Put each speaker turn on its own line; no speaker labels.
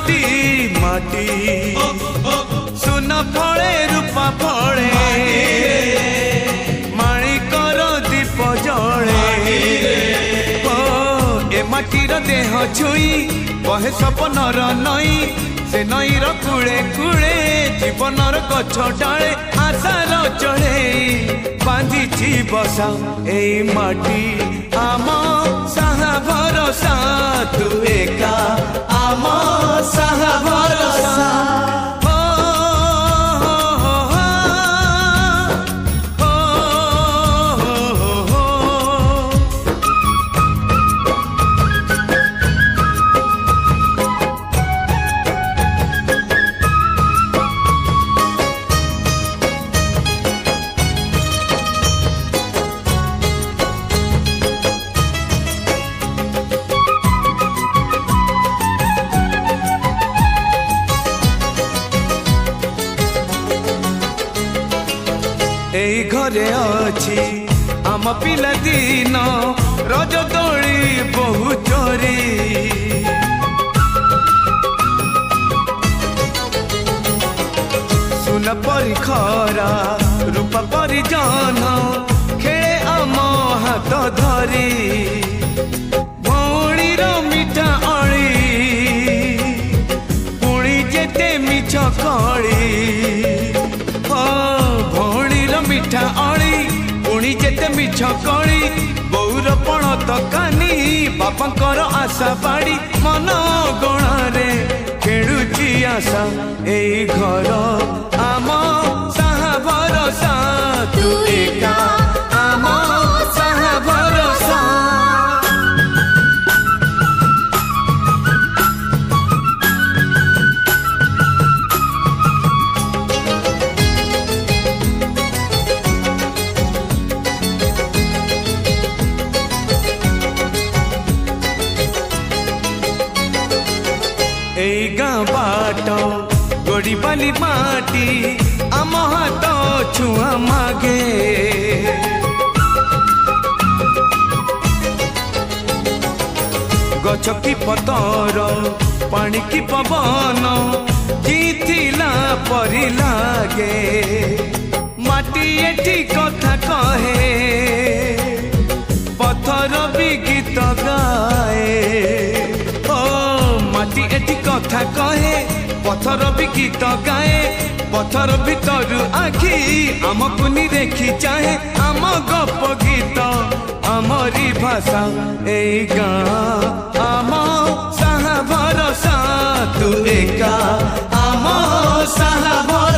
माटी माटी सुना फले रूपा फले माणिकर दीप जले ए माटीर देह छुई बहे सपनर नई से नईर कूले कूले जीवनर गछ डाले आशार चढ़े बांधिछि बसा ए माटी आम साहा भरोसा तू एका आम साहा भरोसा एई घरे अछि आम पिला दिन रज दोली बहु चोरी सुन परी खरा रूपा परी जन खेले आम हाथ धरी भौणीर मिठा अली पुणी जेते मिछ कली मिठा अली पुणी जेते मिछ कली बौर पण तकानी बापांकर आशा बाड़ी मन गणारे खेलुची आशा एई घर आम साहा भरोसा तू एका आम साहा भरोसा एई गाँ बाट गोड़ी बाली माटी आम हाथ छुआ मागे गछ की पतर पानी की पवन जीथिला परी लागे माटी एठी कथा कहे पत्थर भी गीत गाए माटी एठी कथा कहे पत्थर भी गीत गाए पत्थर भीतर आखि आमको नि देखी चाहे आम गप गीत आमरी भाषा एई गाँ आम साहा भरोसा तू एका आम साहा भरोसा।